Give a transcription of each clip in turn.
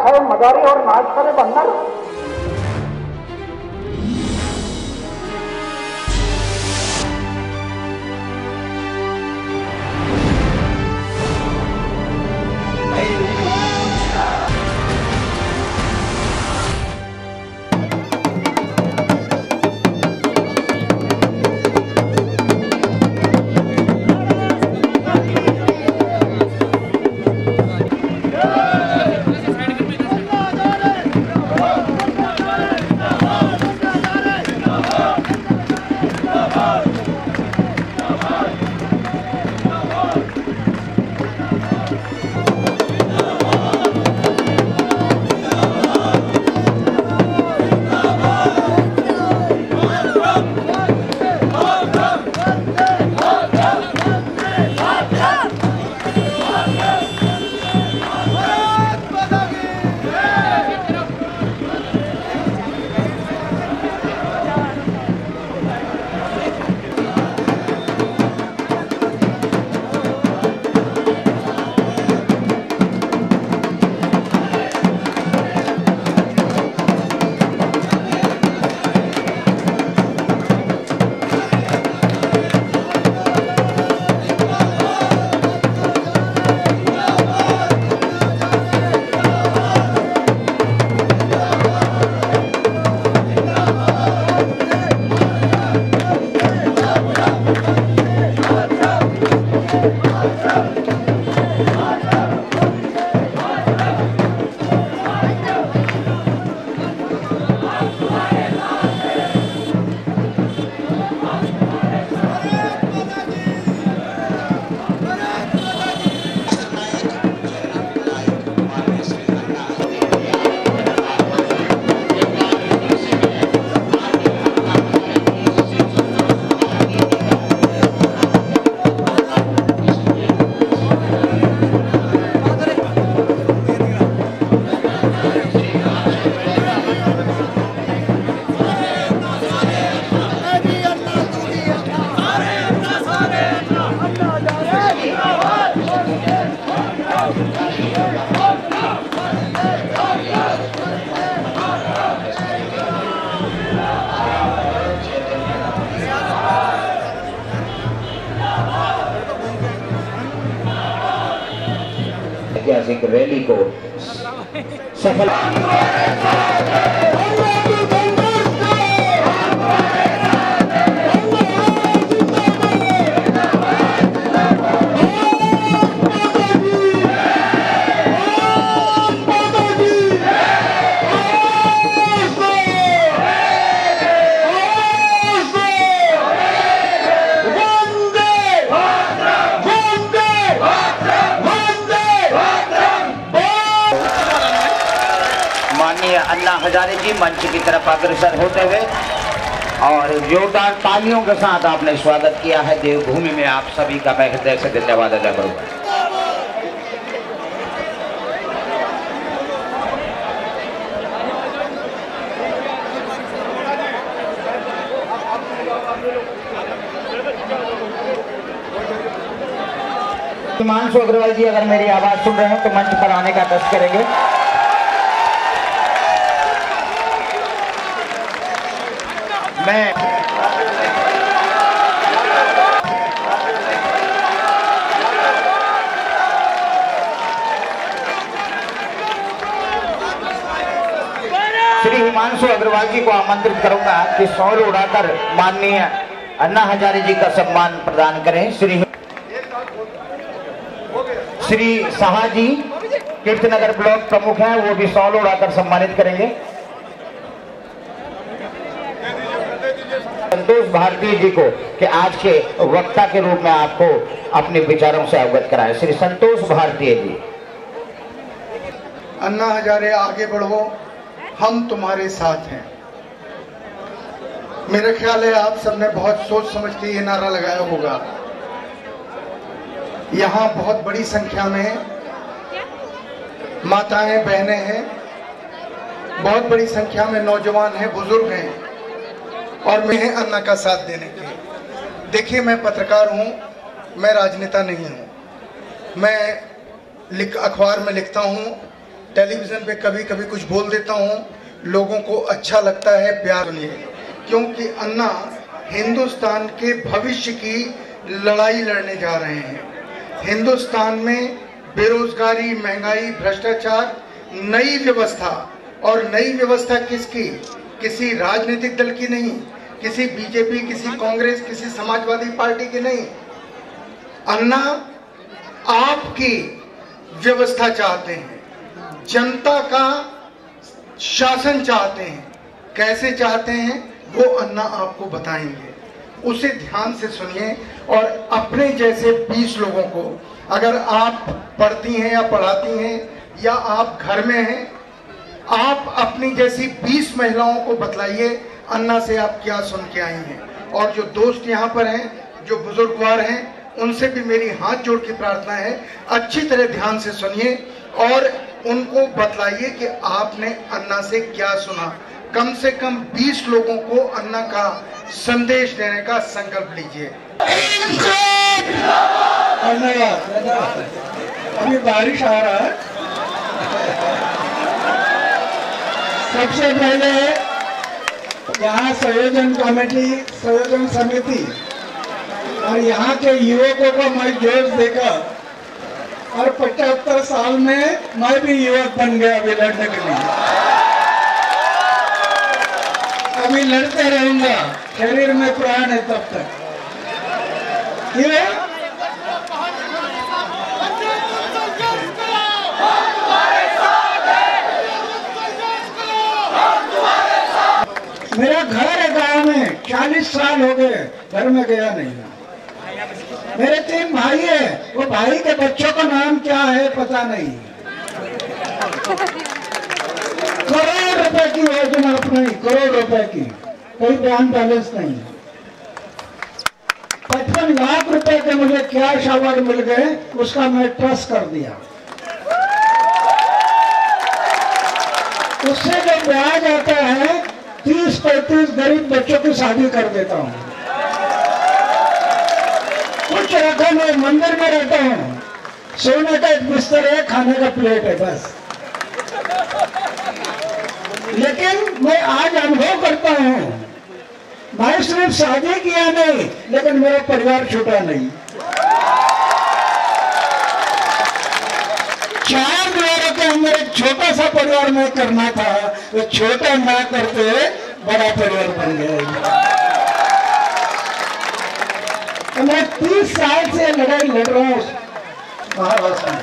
है मदारी और नाच करे बंदर। ऐतिहासिक रैली को सफल अन्ना हजारे जी मंच की तरफ अग्रसर होते हुए और जोरदार तालियों के साथ आपने स्वागत किया है देवभूमि में। आप सभी का मैं हृदय से धन्यवाद अदा करूंगा। हिमांशु अग्रवाल जी अगर मेरी आवाज सुन रहे हैं तो मंच पर आने का कष्ट करेंगे। मैं श्री हिमांशु अग्रवाल जी को आमंत्रित करूंगा कि सौर उड़ाकर माननीय अन्ना हजारे जी का सम्मान प्रदान करें। श्री साहा जी कीर्तनगर ब्लॉक प्रमुख हैं, वो भी सौर उड़ाकर सम्मानित करेंगे। संतोष भारती जी को कि आज के वक्ता के रूप में आपको अपने विचारों से अवगत कराएं। श्री संतोष भारती जी। अन्ना हजारे आगे बढ़ो, हम तुम्हारे साथ हैं। मेरा ख्याल है आप सबने बहुत सोच समझ के ये नारा लगाया होगा। यहाँ बहुत बड़ी संख्या में माताएं बहनें हैं, बहुत बड़ी संख्या में नौजवान हैं, बुजुर्ग हैं और मैं हैं अन्ना का साथ देने के। देखिए मैं पत्रकार हूँ, मैं राजनेता नहीं हूँ। मैं अखबार में लिखता हूँ, टेलीविज़न पे कभी कभी कुछ बोल देता हूँ, लोगों को अच्छा लगता है, प्यार सुनिए, क्योंकि अन्ना हिंदुस्तान के भविष्य की लड़ाई लड़ने जा रहे हैं। हिंदुस्तान में बेरोजगारी, महंगाई, भ्रष्टाचार, नई व्यवस्था, और नई व्यवस्था किसकी? किसी राजनीतिक दल की नहीं, किसी बीजेपी, किसी कांग्रेस, किसी समाजवादी पार्टी की नहीं। अन्ना आपकी व्यवस्था चाहते हैं, जनता का शासन चाहते हैं। कैसे चाहते हैं वो अन्ना आपको बताएंगे, उसे ध्यान से सुनिए। और अपने जैसे 20 लोगों को, अगर आप पढ़ती हैं या पढ़ाती हैं या आप घर में हैं, आप अपनी जैसी 20 महिलाओं को बतलाइए अन्ना से आप क्या सुन के आई हैं। और जो दोस्त यहाँ पर हैं, जो बुजुर्गवार हैं, उनसे भी मेरी हाथ जोड़ की प्रार्थना है, अच्छी तरह ध्यान से सुनिए और उनको बतलाइए कि आपने अन्ना से क्या सुना। कम से कम 20 लोगों को अन्ना का संदेश देने का संकल्प लीजिए। अभी बारिश आ रहा है। सबसे पहले यहाँ संयोजन कमेटी, संयोजन समिति और यहाँ के युवकों को मैं जोश देकर, और 75 साल में मैं भी युवक बन गया अभी लड़ने के लिए। अभी लड़ते रहूंगा, शरीर में प्राण है तब तक। क्यों? मेरा घर है गांव में, 40 साल हो गए घर में गया नहीं। मेरे 3 भाई है, वो भाई के बच्चों का नाम क्या है पता नहीं। करोड़ रुपए की योजना अपनी, करोड़ रुपए की, कोई बैंक बैलेंस नहीं। 55 लाख रुपए के मुझे कैश अवार्ड मिल गए, उसका मैं ट्रस्ट कर दिया। उससे जो ब्याज आता है 30-35 गरीब बच्चों की शादी कर देता हूँ। कुछ रखा नहीं, मंदिर में रहता हूँ, सोने का एक बिस्तर है, खाने का प्लेट है, बस। लेकिन मैं आज अनुभव करता हूँ, मैं सिर्फ शादी किया नहीं, लेकिन मेरा परिवार छूटा नहीं। 4 दीवारों के अंदर एक छोटा सा परिवार में करना था, वो छोटा ना करते बड़ा परिवार बन गया। तो मैं 30 साल से लड़ाई लड़ रहा हूँ महाराष्ट्र में,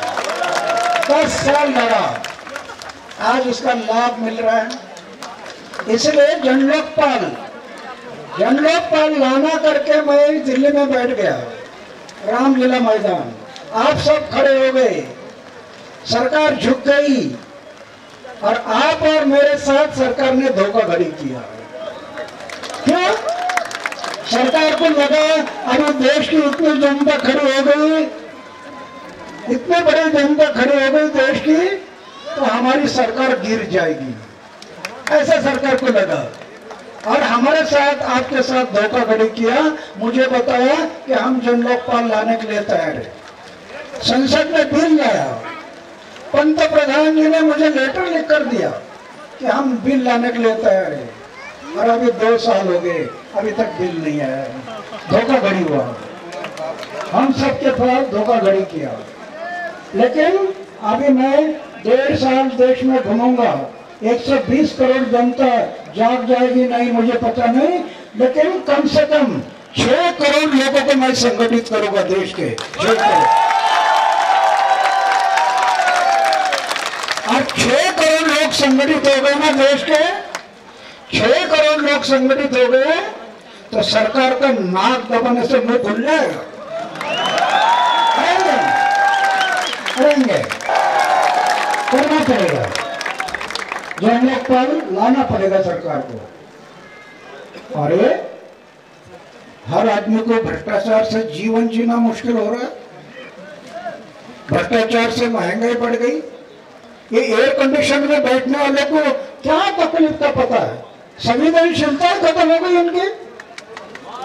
10 साल लड़ा, आज उसका लाभ मिल रहा है। इसलिए जनलोकपाल लाना करके मैं दिल्ली में बैठ गया, रामलीला मैदान, आप सब खड़े हो गए, सरकार झुक गई, और आप और मेरे साथ सरकार ने धोखाधड़ी किया। क्यों? सरकार को लगा अरे देश की इतनी जनता खड़ी हो गई, इतनी बड़ी जनता खड़ी हो गई देश की, तो हमारी सरकार गिर जाएगी, ऐसा सरकार को लगा। और हमारे साथ, आपके साथ धोखाधड़ी किया। मुझे बताया कि हम जनलोकपाल लाने के लिए तैयार है। संसद में बिल लाया, पंत प्रधान जी ने मुझे लेटर लिख कर दिया कि हम बिल लाने के लिए तैयार है, और अभी 2 साल हो गए, अभी तक बिल नहीं आया। धोखाधड़ी हुआ, हम सबके साथ धोखाधड़ी किया। लेकिन अभी मैं 1.5 साल देश में घूमूंगा, 120 करोड़ जनता जाग जाएगी नहीं मुझे पता नहीं, लेकिन कम से कम 6 करोड़ लोगों को मैं संगठित करूंगा देश के 6 करोड़। और 6 करोड़ लोग संगठित हो गए ना देश के, 6 करोड़ लोग संगठित हो गए, तो सरकार का नाक दबाने से मुंह खुल जाएगा। करना पड़ेगा, जनलोकपाल लाना पड़ेगा सरकार को। और ये हर आदमी को भ्रष्टाचार से जीवन जीना मुश्किल हो रहा है, भ्रष्टाचार से महंगाई बढ़ गई। ये एयर कंडीशन में बैठने वाले को क्या तकलीफ का पता है, संवेदनशीलता खत्म हो गई उनकी,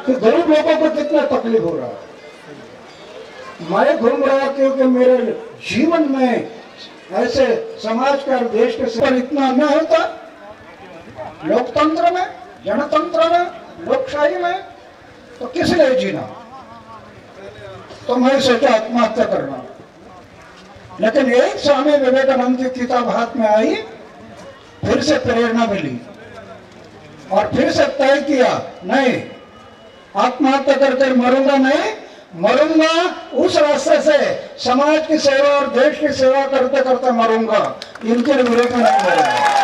कि गरीब लोगों को कितना तकलीफ हो रहा है। मैं घूम रहा क्योंकि मेरे जीवन में ऐसे समाज का और देश के पर इतना अन्याय होता लोकतंत्र में, जनतंत्र में, लोकशाही में, तो किस लिए जीना। तो मैं सोचा आत्महत्या करना, लेकिन एक स्वामी विवेकानंद की किताब हाथ में आई, फिर से प्रेरणा मिली और फिर से तय किया, नहीं आत्महत्या करके मरूंगा नहीं, मरूंगा उस रास्ते से समाज की सेवा और देश की सेवा करते करते मरूंगा, इनके विरोध में नहीं मरूंगा।